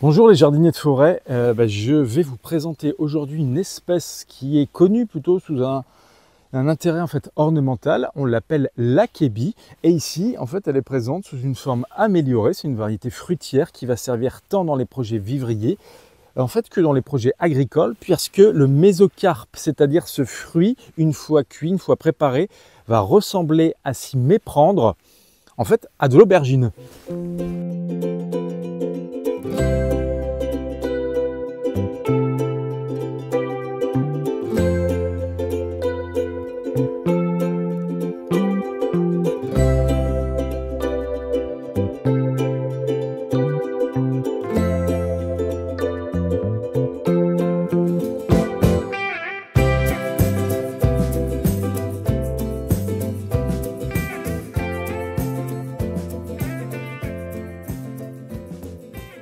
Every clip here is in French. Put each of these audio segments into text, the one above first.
Bonjour les jardiniers de forêt, je vais vous présenter aujourd'hui une espèce qui est connue plutôt sous un intérêt en fait ornemental. On l'appelle l'akébie et ici en fait elle est présente sous une forme améliorée. C'est une variété fruitière qui va servir tant dans les projets vivriers en fait que dans les projets agricoles, puisque le mésocarpe, c'est-à-dire ce fruit, une fois cuit, une fois préparé, va ressembler à s'y méprendre en fait à de l'aubergine.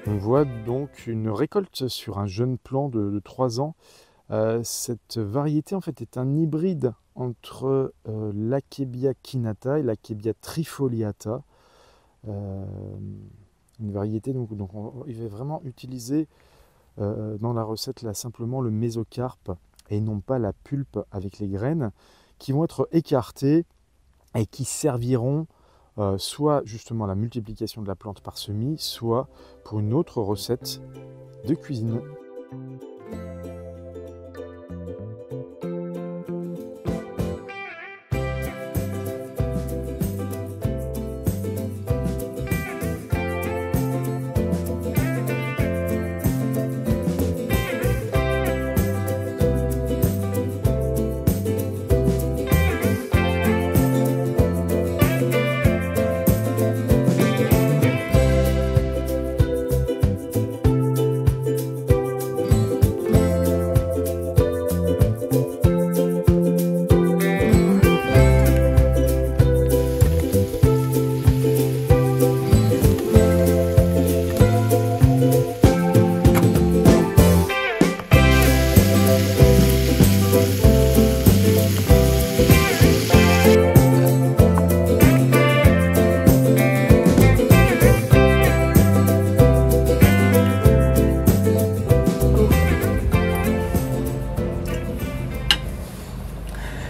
On voit donc une récolte sur un jeune plant de 3 ans. Cette variété en fait est un hybride entre l'Akebia cynata et l'Akebia trifoliata. Une variété donc il va vraiment utiliser dans la recette là simplement le mésocarpe et non pas la pulpe avec les graines qui vont être écartées et qui serviront soit justement à la multiplication de la plante par semis, soit pour une autre recette de cuisine.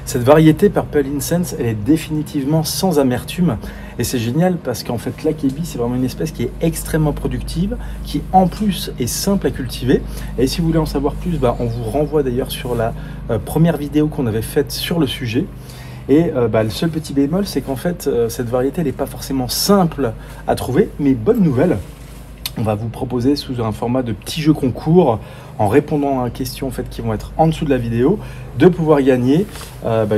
Cette variété Purple Incense, elle est définitivement sans amertume et c'est génial parce qu'en fait l'akébie c'est vraiment une espèce qui est extrêmement productive, qui en plus est simple à cultiver. Et si vous voulez en savoir plus, on vous renvoie d'ailleurs sur la première vidéo qu'on avait faite sur le sujet. Et le seul petit bémol, c'est qu'en fait cette variété n'est pas forcément simple à trouver, mais bonne nouvelle, on va vous proposer sous un format de petit jeu concours, en répondant à questions en fait, qui vont être en dessous de la vidéo, de pouvoir gagner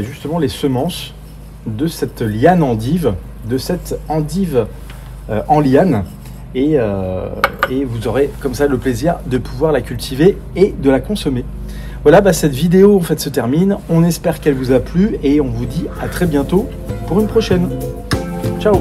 justement les semences de cette liane endive, de cette endive en liane. Et vous aurez comme ça le plaisir de pouvoir la cultiver et de la consommer. Voilà, cette vidéo en fait se termine. On espère qu'elle vous a plu et on vous dit à très bientôt pour une prochaine. Ciao!